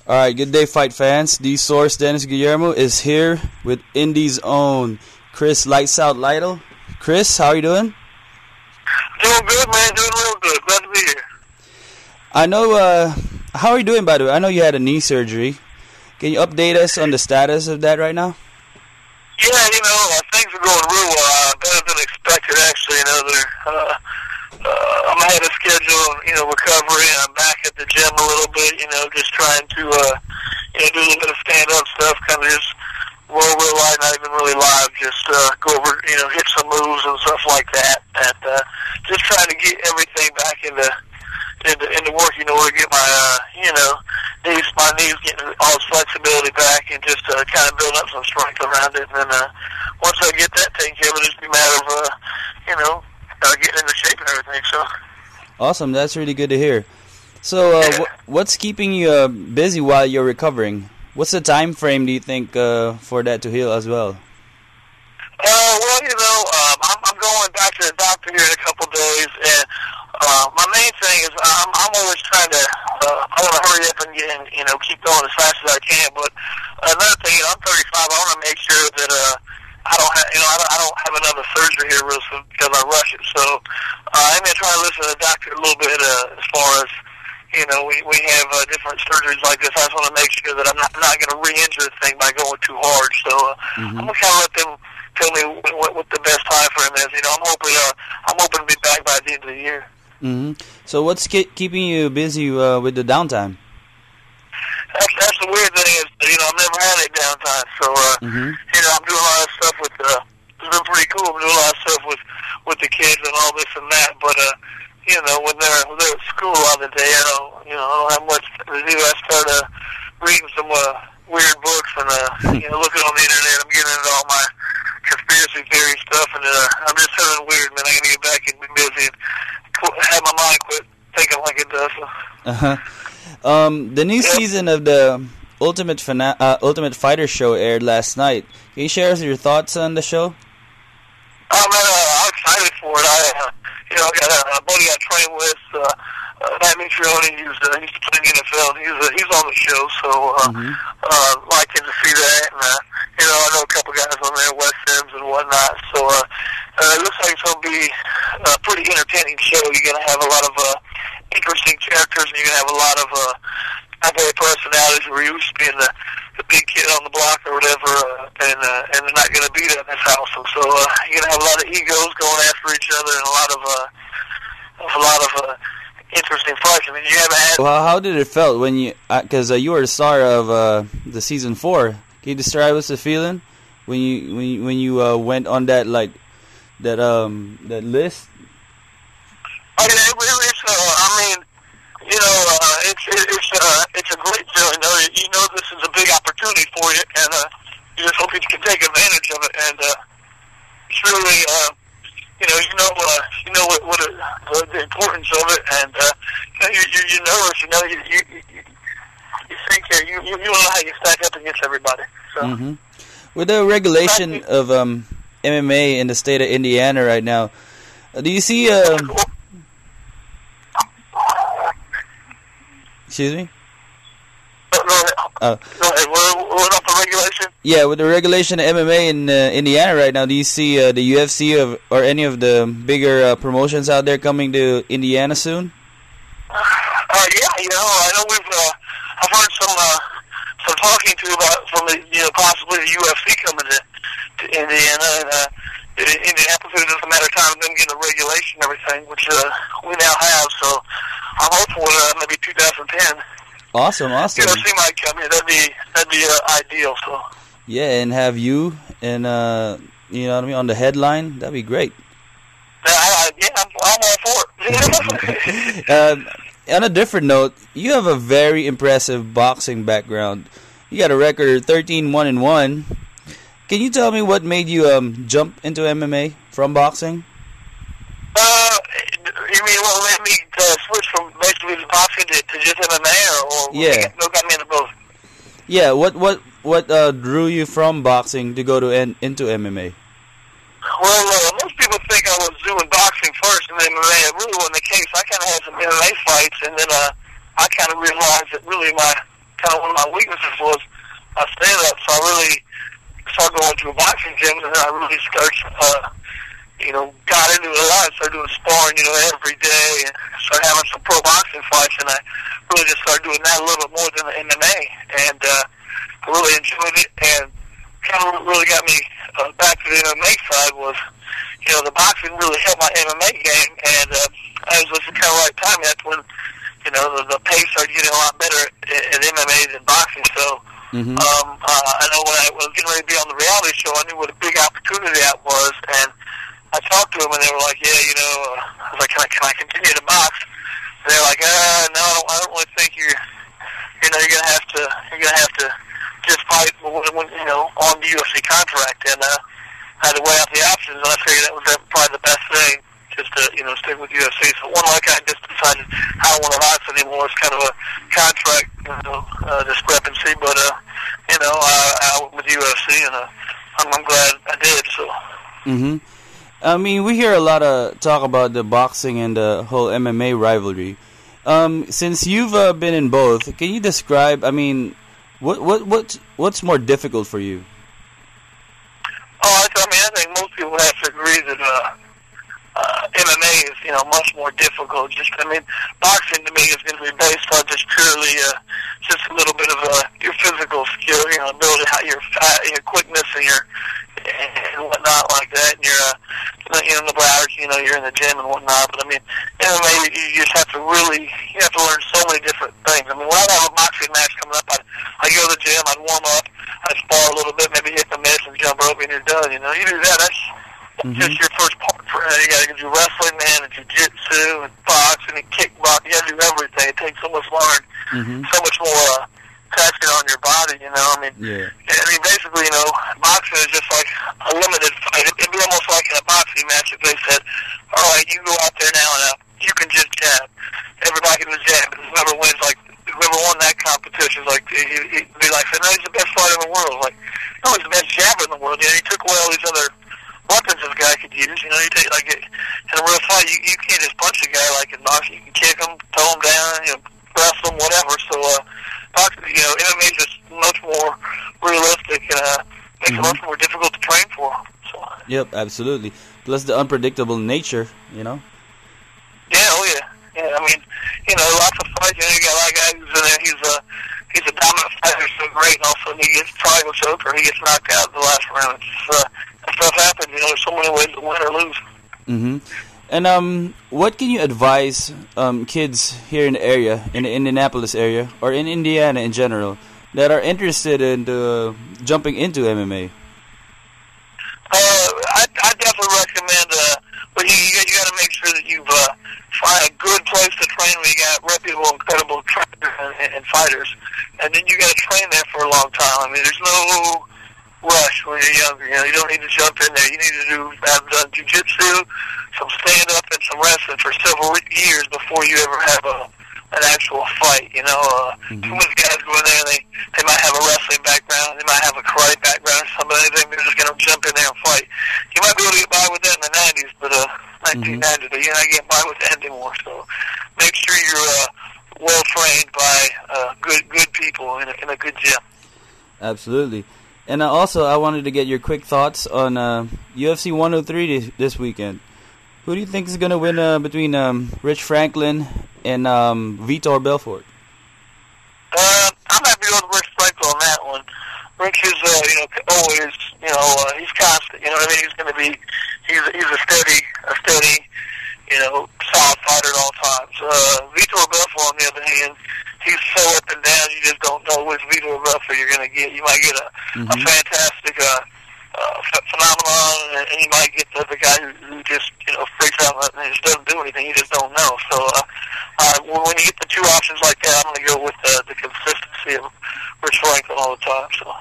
All right, good day, fight fans. The Source Dennis Guillermo is here with Indy's own Chris Lights Out Lytle. Chris, how are you doing? Doing good, man. Doing real good. Glad to be here. I know. How are you doing, by the way? I know you had a knee surgery. Can you update us on the status of that right now? Yeah, things are going real well. Better than expected, actually. I'm ahead of schedule, recovery. I'm back at the gym a little bit, just trying to, do a little bit of stand-up stuff, kind of just roll real light, not even really live, just go over, hit some moves and stuff like that, and just trying to get everything back into work, to get my knees getting all its flexibility back and just kind of build up some strength around it. And then once I get that taken care of, it'll just be a matter of, getting into shape and everything. So awesome. That's really good to hear. So what's keeping you busy while you're recovering? What's the time frame, do you think, for that to heal as well? I'm going back to the doctor here in a couple days, and my main thing is I'm always trying to I want to hurry up and keep going as fast as I can. But another thing, I'm 35. I want to make sure that I don't have another surgery here real soon because I rush it. So I'm gonna try to listen to the doctor a little bit as far as we have different surgeries like this. I just want to make sure that I'm not going to re-injure the thing by going too hard. So I'm gonna kind of let them tell me what the best time frame is. I'm hoping to be back by the end of the year. Mm-hmm. So what's keeping you busy with the downtime? That's the weird thing is, I've never had any downtime. So, I'm doing a lot of stuff with, it's been pretty cool. I'm doing a lot of stuff with the kids and all this and that. But, when they're at school all the day, I don't have much to do. I start reading some weird books and, looking on the internet. I'm getting into all my conspiracy theory stuff, and I'm just feeling weird, man. I gotta get back and be busy and have my mind quit thinking like it does. So. The new season of the Ultimate Fighter show aired last night. Can you share us your thoughts on the show? Oh man, I'm excited for it. I got a buddy I train with, Matt Mitrione. He used to play in the NFL. He's on the show, so liking to see that. And I know a couple guys on there, Wes Sims and whatnot. So it looks like it's going to be a pretty entertaining show. You're going to have a lot of interesting characters, and you're going to have a lot of other personalities where you used to be in the big kid on the block or whatever, and they're not going to be there in this house. And so you're going to have a lot of egos going after each other, and a lot of interesting fights. I mean, you haven't had. Well, how did it felt when you? Because you were the star of the season 4. Can you describe us the feeling when you went on that that list? I mean, it's a great feeling. This is a big opportunity for you, and you just hope you can take advantage of it. And it's really, what the importance of it, and you're nervous. You think you don't know how you stack up against everybody. So. With the regulation of MMA in the state of Indiana right now, do you see? Excuse me? Go ahead. What up the regulation? Yeah, with the regulation of MMA in Indiana right now, do you see the UFC or any of the bigger promotions out there coming to Indiana soon? Yeah, I know I've heard some talking from possibly the UFC coming to Indiana, and Indianapolis, it doesn't matter time of them getting the regulation and everything, which we now have, so I'm hopeful maybe 2010. Awesome. UFC might come here. That'd be ideal. So. Yeah, and have you and on the headline. That'd be great. I'm all for it. On a different note, you have a very impressive boxing background. You got a record of 13-1-1. Can you tell me what made you jump into MMA from boxing? You mean what made me switch from basically boxing to just MMA, or what got me into both? Yeah, what drew you from boxing to go into MMA? Well, most people think I was doing boxing first and then MMA. It really wasn't the case. I kind of had some MMA fights, and then I kind of realized that really my kind of one of my weaknesses was my stand-up. So I really started going to a boxing gym, and then I really started, got into it a lot. Started doing sparring, every day, and started having some pro boxing fights, and I really just started doing that a little bit more than the MMA, and I really enjoyed it, and kind of really got me back to the MMA side was, the boxing really helped my MMA game, and I was just kind of right time. That's when, the pace started getting a lot better at MMA than boxing, so I know when I was getting ready to be on the reality show, I knew what a big opportunity that was, and I talked to them, and they were like, I was like, can I continue to box? And they're like, no, I don't really think you're gonna have to just fight when on the UFC contract, and I had to weigh out the options, and I figured that was probably the best thing, just to stick with UFC. So one like I just decided I don't want to box anymore. It's kind of a contract discrepancy, but I went with UFC, and I'm glad I did. So. I mean, we hear a lot of talk about the boxing and the whole MMA rivalry. Since you've been in both, can you describe? I mean, what's more difficult for you? I think most people have to agree that MMA is much more difficult. Boxing to me is going to be based on just purely just a little bit of your physical skill, ability, how your quickness and your and whatnot like that, and you're in the hours, you're in the gym and whatnot. But MMA, you just have to learn so many different things. When I have a boxing match coming up, I go to the gym, I'd warm up, I'd spar a little bit, maybe hit the mitts and jump rope, and you're done. You do that. That's just your first part. You got to do wrestling, man, and jiu-jitsu, and boxing, and kickboxing. You got to do everything. It takes so much longer, so much more taxing on your body. Basically, boxing is just like a limited fight. It'd be almost like in a boxing match if they said, "All right, you go out there now and you can just jab. Everybody can just jab. And whoever wins, whoever won that competition, he'd be like, no, he's the best fighter in the world. No, he's the best jabber in the world. He took away all these other weapons this guy could use. You take in a real fight, you can't just punch a guy like in boxing. You can kick him, throw him down, wrestle him, whatever. So boxing, MMA is just much more realistic and makes it much more difficult to train for. So. Yep, absolutely. Plus the unpredictable nature, Yeah, oh yeah. Lots of fights. You got a guy who's in there. He's a dominant fighter, so great, and also he gets triangle choke or he gets knocked out in the last round. That stuff happens. There's so many ways to win or lose. And what can you advise kids here in the area, in the Indianapolis area, or in Indiana in general, that are interested in jumping into MMA? I definitely recommend. But you got to make sure that you find a good place to train where you got reputable, incredible trainers and fighters, and then you got to train there for a long time. There's no rush when you're younger. You don't need to jump in there. You need to have done jiu-jitsu, some stand-up, and some wrestling for several years before you ever have an actual fight. Too many guys go in there and they might have a wrestling background, they might have a karate background or something. They think they're just going to jump in there and fight. You might be able to get by with that in the 90s, but 1990s, but you're not getting by with that anymore. So make sure you're well trained by good people in a good gym. Absolutely. And also, I wanted to get your quick thoughts on UFC 103 this weekend. Who do you think is going to win between Rich Franklin and Vitor Belfort? I'm happy with Rich Franklin on that one. Rich is, always, he's constant. He's going to be, he's a steady, solid fighter at all times. Vitor Belfort, on the other hand, he's so up and down. You just don't know which Vitor Belfort you're going to get. You might get a fantastic phenomenon, and you might get the guy who just freaks out and just doesn't do anything. You just don't know. So when you get the two options like that, I'm going to go with the consistency of Rich Franklin all the time. So.